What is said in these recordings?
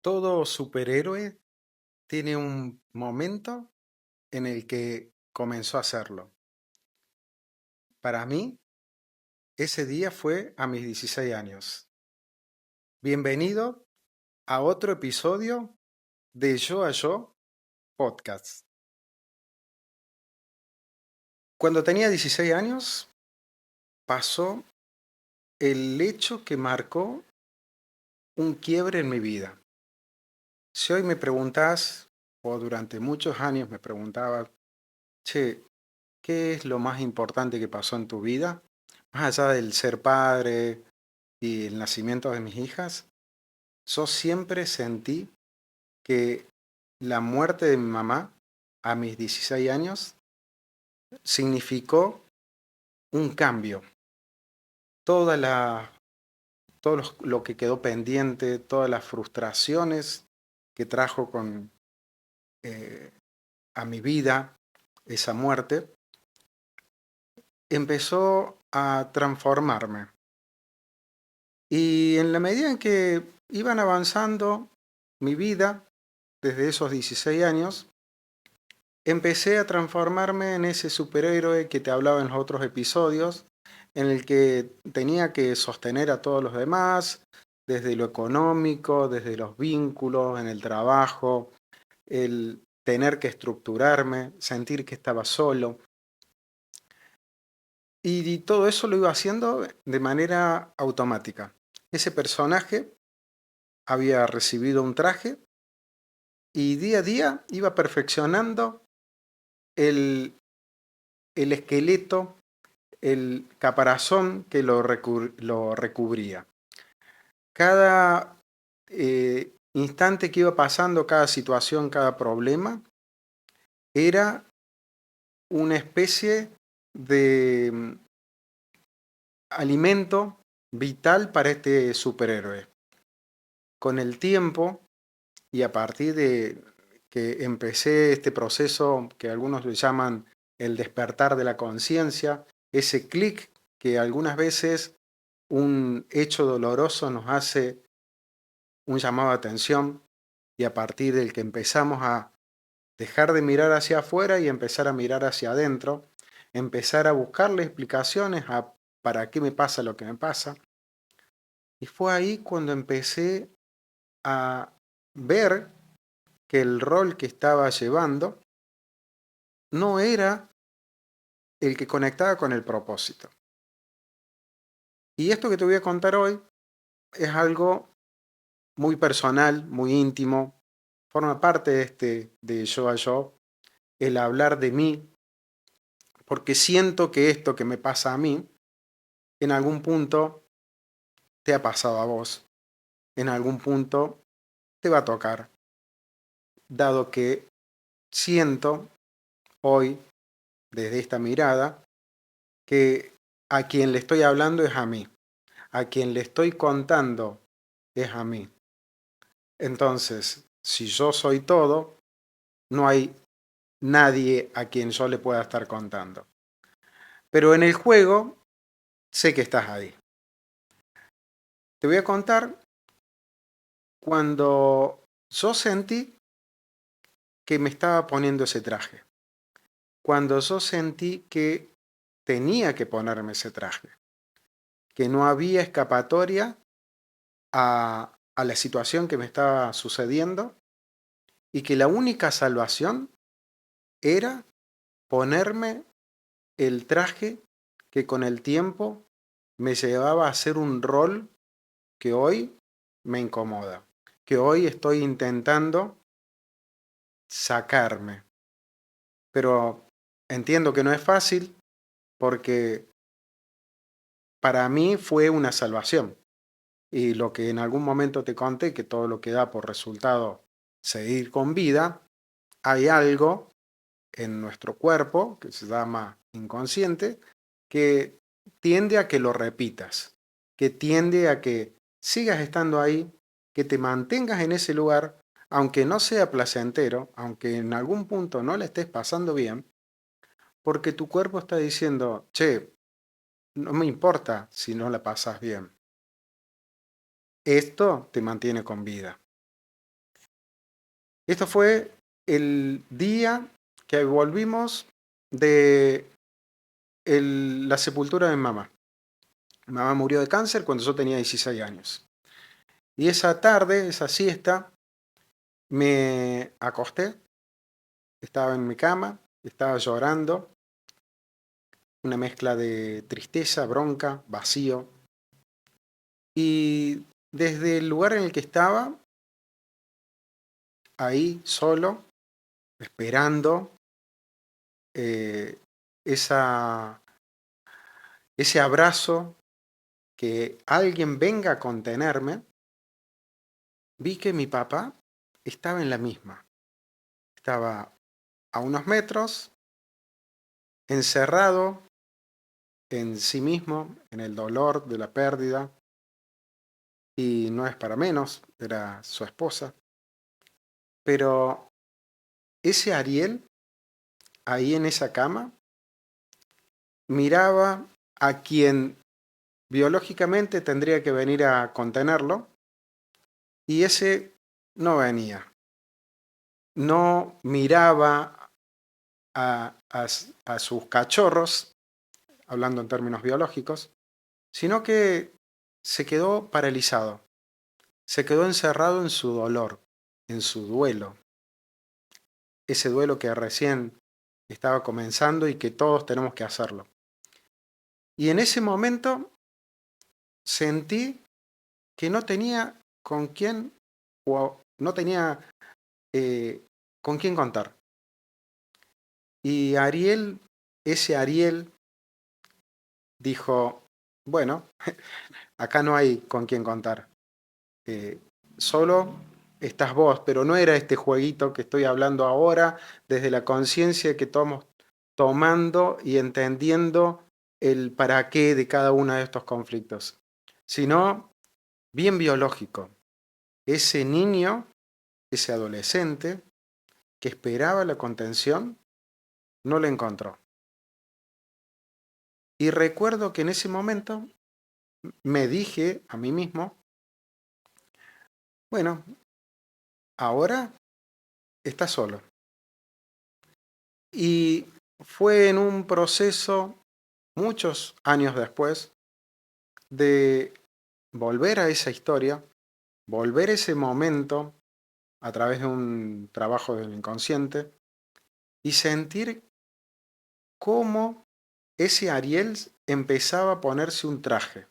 Todo superhéroe tiene un momento en el que comenzó a hacerlo. Para mí, ese día fue a mis 16 años. Bienvenido a otro episodio de Yo a Yo Podcast. Cuando tenía 16 años, pasó el hecho que marcó un quiebre en mi vida. Si hoy me preguntas, o durante muchos años me preguntabas, che, ¿qué es lo más importante que pasó en tu vida? Más allá del ser padre y el nacimiento de mis hijas, yo siempre sentí que la muerte de mi mamá a mis 16 años significó un cambio. Toda la, lo que quedó pendiente, todas las frustraciones que trajo eh, a mi vida esa muerte, empezó a transformarme. Y en la medida en que iban avanzando mi vida, desde esos 16 años, empecé a transformarme en ese superhéroe que te hablaba en los otros episodios, en el que tenía que sostener a todos los demás, desde lo económico, desde los vínculos, en el trabajo, el tener que estructurarme, sentir que estaba solo. Y todo eso lo iba haciendo de manera automática. Ese personaje había recibido un traje y día a día iba perfeccionando el, el esqueleto, el caparazón que lo recubría. Cada instante que iba pasando, cada situación, cada problema, era una especie de alimento vital para este superhéroe. Con el tiempo y a partir de que empecé este proceso que algunos le llaman el despertar de la conciencia, ese clic que algunas veces un hecho doloroso nos hace un llamado de atención y a partir del que empezamos a dejar de mirar hacia afuera y empezar a mirar hacia adentro, empezar a buscarle explicaciones a para qué me pasa lo que me pasa. Y fue ahí cuando empecé a ver que el rol que estaba llevando no era el que conectaba con el propósito. Y esto que te voy a contar hoy es algo muy personal, muy íntimo, forma parte de yo a yo, el hablar de mí, porque siento que esto que me pasa a mí, en algún punto te ha pasado a vos, en algún punto te va a tocar, dado que siento hoy, desde esta mirada, que a quien le estoy hablando es a mí, a quien le estoy contando es a mí. Entonces, si yo soy todo, no hay nadie a quien yo le pueda estar contando. Pero en el juego sé que estás ahí. Te voy a contar cuando yo sentí que me estaba poniendo ese traje. Cuando yo sentí que tenía que ponerme ese traje. Que no había escapatoria a la situación que me estaba sucediendo y que la única salvación era ponerme el traje que con el tiempo me llevaba a hacer un rol que hoy me incomoda, que hoy estoy intentando sacarme. Pero entiendo que no es fácil porque para mí fue una salvación. Y lo que en algún momento te conté, que todo lo que da por resultado seguir con vida, hay algo en nuestro cuerpo que se llama inconsciente que tiende a que lo repitas, que tiende a que sigas estando ahí, que te mantengas en ese lugar, aunque no sea placentero, aunque en algún punto no le estés pasando bien, porque tu cuerpo está diciendo, che, no me importa si no la pasas bien. Esto te mantiene con vida. Esto fue el día que volvimos de la sepultura de mi mamá. Mi mamá murió de cáncer cuando yo tenía 16 años. Y esa tarde, esa siesta, me acosté, estaba en mi cama, estaba llorando, una mezcla de tristeza, bronca, vacío. Y desde el lugar en el que estaba, ahí solo, esperando eh, esa, ese abrazo, que alguien venga a contenerme, vi que mi papá estaba en la misma. Estaba a unos metros, encerrado en sí mismo, en el dolor de la pérdida, y no es para menos, era su esposa. Pero ese Ariel, ahí en esa cama, miraba a quien biológicamente tendría que venir a contenerlo, y ese no venía. No miraba a sus cachorros, hablando en términos biológicos, sino que se quedó paralizado, se quedó encerrado en su dolor, en su duelo, ese duelo que recién estaba comenzando y que todos tenemos que hacerlo. Y en ese momento sentí que no tenía con quién, o no tenía con quién contar. Y Ariel, ese Ariel, dijo, bueno, acá no hay con quién contar. Eh, Solo estás vos, pero no era este jueguito que estoy hablando ahora, desde la conciencia que estamos tomando y entendiendo el para qué de cada uno de estos conflictos, sino bien biológico. Ese niño, ese adolescente que esperaba la contención, no la encontró. Y recuerdo que en ese momento me dije a mí mismo, bueno, ahora estás solo. Y fue en un proceso, muchos años después, de volver a esa historia, volver a ese momento a través de un trabajo del inconsciente y sentir cómo ese Ariel empezaba a ponerse un traje.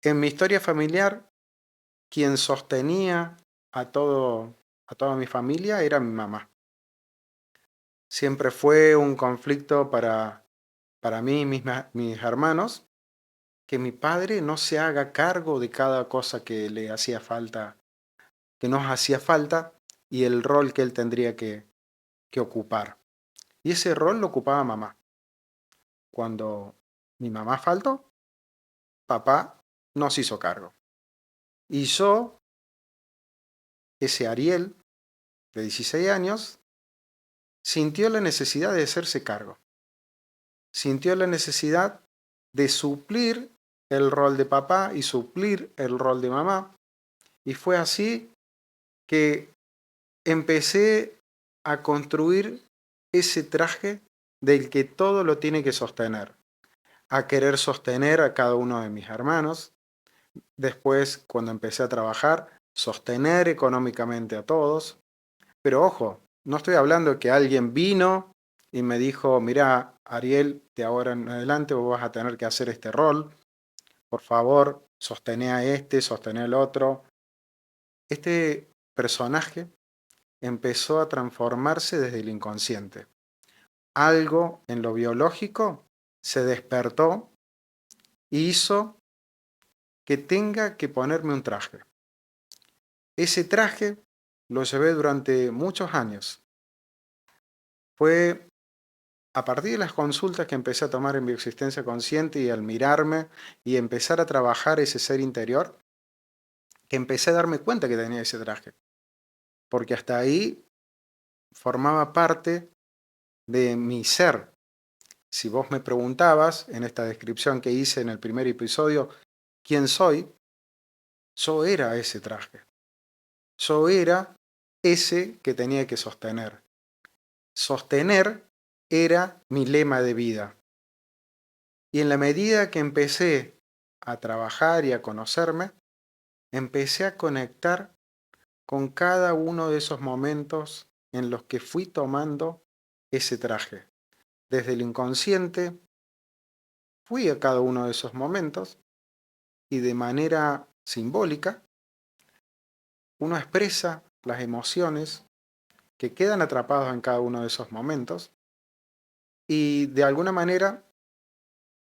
En mi historia familiar, quien sostenía a toda mi familia era mi mamá. Siempre fue un conflicto para mí y mis hermanos, que mi padre no se haga cargo de cada cosa que le hacía falta, que nos hacía falta, y el rol que él tendría que ocupar. Y ese rol lo ocupaba mamá. Cuando mi mamá faltó, papá no se hizo cargo. Y yo, ese Ariel de 16 años, sintió la necesidad de hacerse cargo. Sintió la necesidad de suplir el rol de papá y suplir el rol de mamá. Y fue así que empecé a construir ese traje del que todo lo tiene que sostener, a querer sostener a cada uno de mis hermanos. Después, cuando empecé a trabajar, sostener económicamente a todos. Pero ojo, no estoy hablando de que alguien vino y me dijo, mira, Ariel, de ahora en adelante vos vas a tener que hacer este rol. Por favor, sostené a este, sostené al otro. Este personaje empezó a transformarse desde el inconsciente. Algo en lo biológico se despertó y hizo que tenga que ponerme un traje. Ese traje lo llevé durante muchos años. Fue a partir de las consultas que empecé a tomar en bioexistencia consciente y al mirarme y empezar a trabajar ese ser interior, que empecé a darme cuenta que tenía ese traje. Porque hasta ahí formaba parte de mi ser. Si vos me preguntabas en esta descripción que hice en el primer episodio, ¿quién soy? Yo era ese traje. Yo era ese que tenía que sostener. Sostener era mi lema de vida. Y en la medida que empecé a trabajar y a conocerme, empecé a conectar con cada uno de esos momentos en los que fui tomando ese traje. Desde el inconsciente, fui a cada uno de esos momentos y de manera simbólica, uno expresa las emociones que quedan atrapados en cada uno de esos momentos y de alguna manera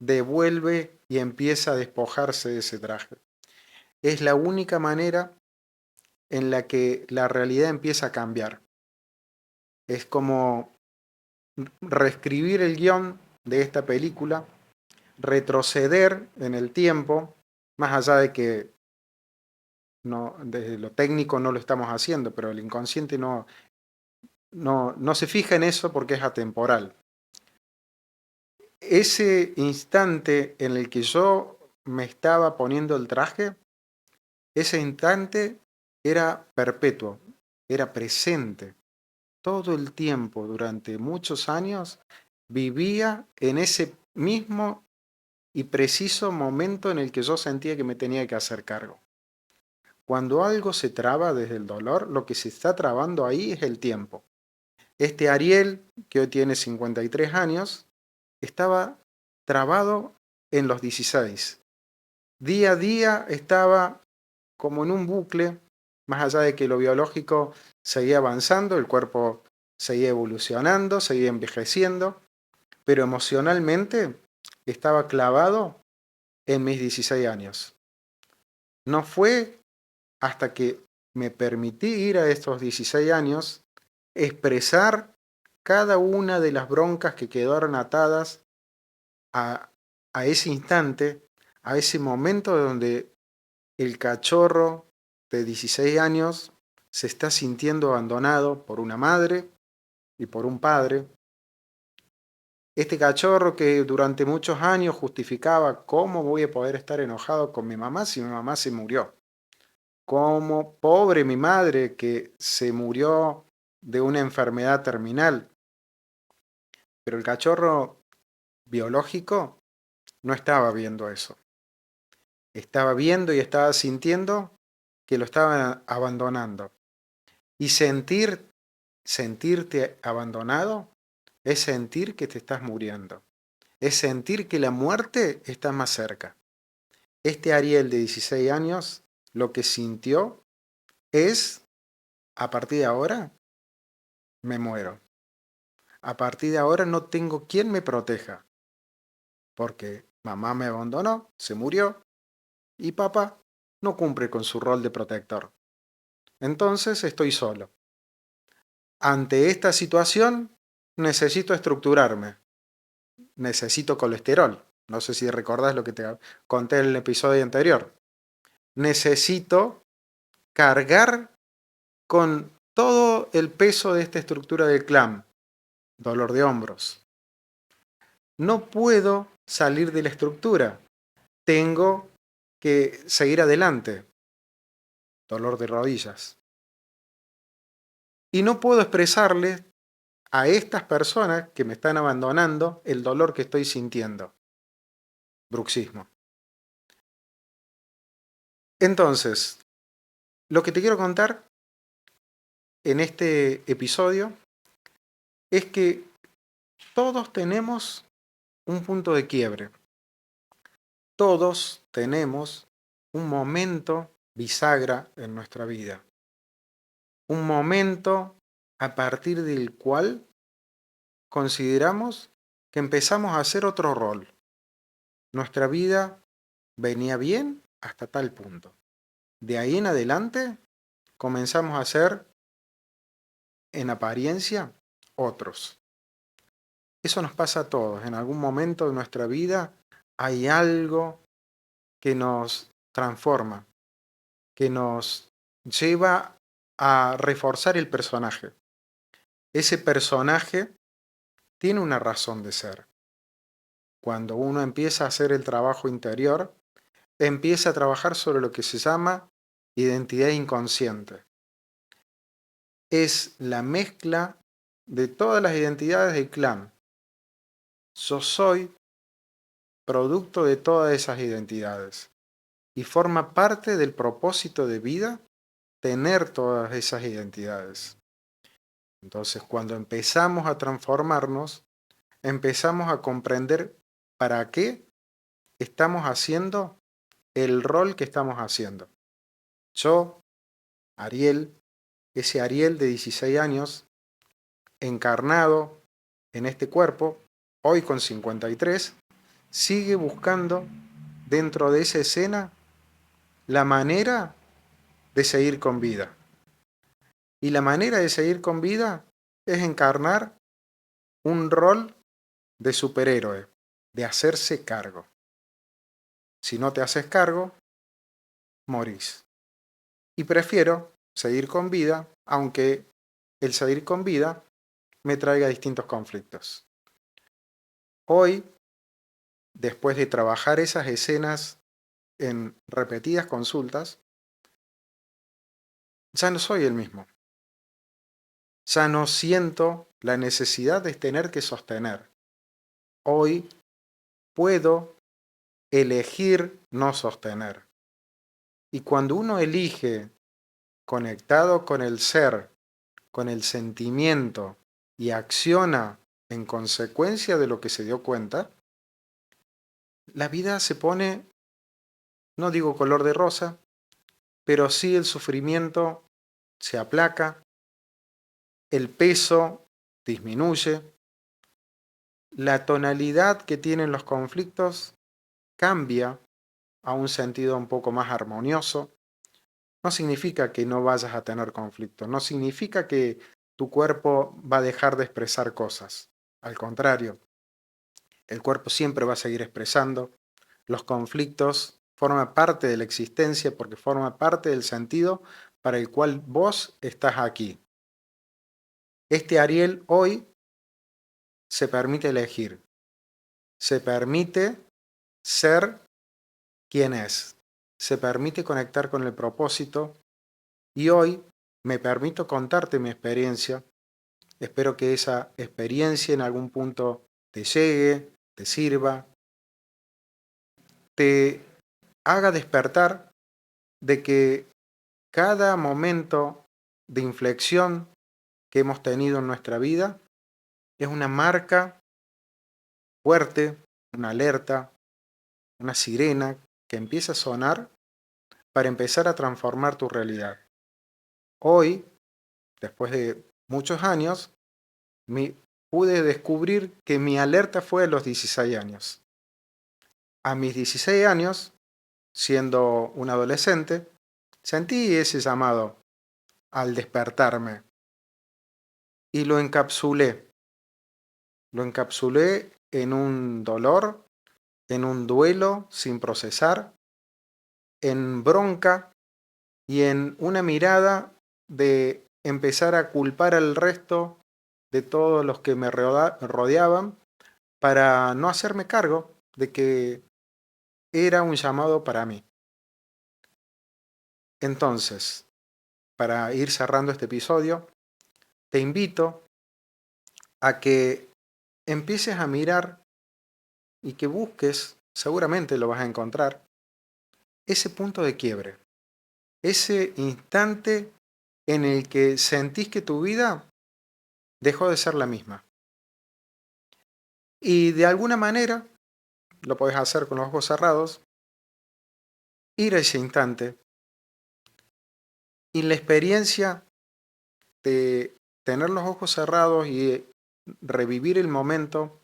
devuelve y empieza a despojarse de ese traje. Es la única manera en la que la realidad empieza a cambiar. Es como reescribir el guión de esta película, retroceder en el tiempo, más allá de que no, desde lo técnico no lo estamos haciendo, pero el inconsciente no se fija en eso porque es atemporal. Ese instante en el que yo me estaba poniendo el traje, ese instante era perpetuo, era presente. Todo el tiempo, durante muchos años, vivía en ese mismo y preciso momento en el que yo sentía que me tenía que hacer cargo. Cuando algo se traba desde el dolor, lo que se está trabando ahí es el tiempo. Este Ariel, que hoy tiene 53 años, estaba trabado en los 16. Día a día estaba como en un bucle, más allá de que lo biológico seguía avanzando, el cuerpo seguía evolucionando, seguía envejeciendo, pero emocionalmente estaba clavado en mis 16 años. No fue hasta que me permití ir a estos 16 años, expresar cada una de las broncas que quedaron atadas a, a ese instante, a ese momento donde el cachorro de 16 años se está sintiendo abandonado por una madre y por un padre. Este cachorro que durante muchos años justificaba cómo voy a poder estar enojado con mi mamá si mi mamá se murió. Cómo pobre mi madre que se murió de una enfermedad terminal. Pero el cachorro biológico no estaba viendo eso. Estaba viendo y estaba sintiendo que lo estaban abandonando. Y sentirte abandonado es sentir que te estás muriendo. Es sentir que la muerte está más cerca. Este Ariel de 16 años lo que sintió es, a partir de ahora, me muero. A partir de ahora no tengo quien me proteja. Porque mamá me abandonó, se murió, y papá no cumple con su rol de protector. Entonces estoy solo. Ante esta situación necesito estructurarme. Necesito colesterol. No sé si recordás lo que te conté en el episodio anterior. Necesito cargar con todo el peso de esta estructura del clan. Dolor de hombros. No puedo salir de la estructura. Tengo que seguir adelante. Dolor de rodillas. Y no puedo expresarle a estas personas que me están abandonando el dolor que estoy sintiendo. Bruxismo. Entonces, lo que te quiero contar en este episodio es que todos tenemos un punto de quiebre. Todos tenemos un momento bisagra en nuestra vida. Un momento a partir del cual consideramos que empezamos a hacer otro rol. Nuestra vida venía bien hasta tal punto. De ahí en adelante comenzamos a ser, en apariencia, otros. Eso nos pasa a todos. En algún momento de nuestra vida hay algo que nos transforma, que nos lleva a reforzar el personaje. Ese personaje tiene una razón de ser. Cuando uno empieza a hacer el trabajo interior, empieza a trabajar sobre lo que se llama identidad inconsciente. es la mezcla de todas las identidades del clan. Yo soy producto de todas esas identidades y forma parte del propósito de vida tener todas esas identidades. Entonces, cuando empezamos a transformarnos, empezamos a comprender para qué estamos haciendo el rol que estamos haciendo. Yo, Ariel, ese Ariel de 16 años, encarnado en este cuerpo, hoy con 53, sigue buscando dentro de esa escena la manera de seguir con vida. Y la manera de seguir con vida es encarnar un rol de superhéroe, de hacerse cargo. Si no te haces cargo, morís. Y prefiero seguir con vida, aunque el seguir con vida me traiga distintos conflictos. Hoy, después de trabajar esas escenas en repetidas consultas, ya no soy el mismo. Ya no siento la necesidad de tener que sostener. Hoy puedo elegir no sostener. Y cuando uno elige conectado con el ser, con el sentimiento y acciona en consecuencia de lo que se dio cuenta, la vida se pone, no digo color de rosa, pero sí el sufrimiento se aplaca, el peso disminuye, la tonalidad que tienen los conflictos cambia a un sentido un poco más armonioso. No significa que no vayas a tener conflictos, no significa que tu cuerpo va a dejar de expresar cosas. Al contrario, el cuerpo siempre va a seguir expresando. Los conflictos forman parte de la existencia porque forman parte del sentido para el cual vos estás aquí. Este Ariel hoy se permite elegir, se permite ser quien es, se permite conectar con el propósito y hoy me permito contarte mi experiencia. Espero que esa experiencia en algún punto te llegue, te sirva, te haga despertar de que cada momento de inflexión que hemos tenido en nuestra vida es una marca fuerte, una alerta, una sirena que empieza a sonar para empezar a transformar tu realidad. Hoy, después de muchos años, pude descubrir que mi alerta fue a los 16 años. A mis 16 años, siendo un adolescente, sentí ese llamado al despertarme y lo encapsulé. Lo encapsulé en un dolor, en un duelo sin procesar, en bronca y en una mirada de empezar a culpar al resto de todos los que me rodeaban para no hacerme cargo de que era un llamado para mí. Entonces, para ir cerrando este episodio, te invito a que empieces a mirar y que busques, seguramente lo vas a encontrar, ese punto de quiebre, ese instante en el que sentís que tu vida dejó de ser la misma. Y de alguna manera, lo podés hacer con los ojos cerrados, ir a ese instante y la experiencia de tener los ojos cerrados y revivir el momento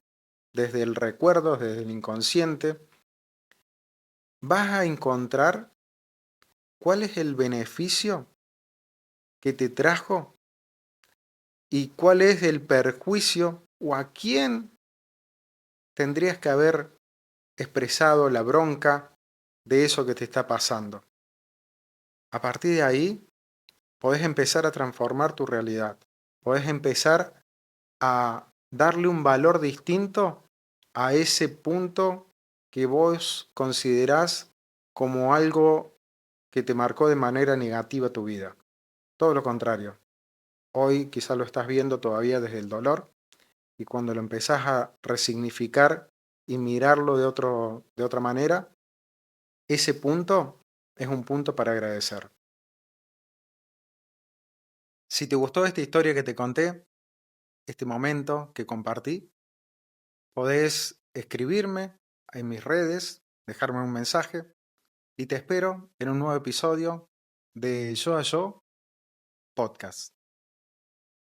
desde el recuerdo, desde el inconsciente, vas a encontrar cuál es el beneficio que te trajo y cuál es el perjuicio o a quién tendrías que haber expresado la bronca de eso que te está pasando. A partir de ahí, podés empezar a transformar tu realidad. Podés empezar a darle un valor distinto a ese punto que vos considerás como algo que te marcó de manera negativa tu vida. Todo lo contrario. Hoy quizás lo estás viendo todavía desde el dolor y cuando lo empezás a resignificar y mirarlo de otra manera, ese punto es un punto para agradecer. Si te gustó esta historia que te conté, este momento que compartí, podés escribirme en mis redes, dejarme un mensaje y te espero en un nuevo episodio de Yo a Yo Podcast.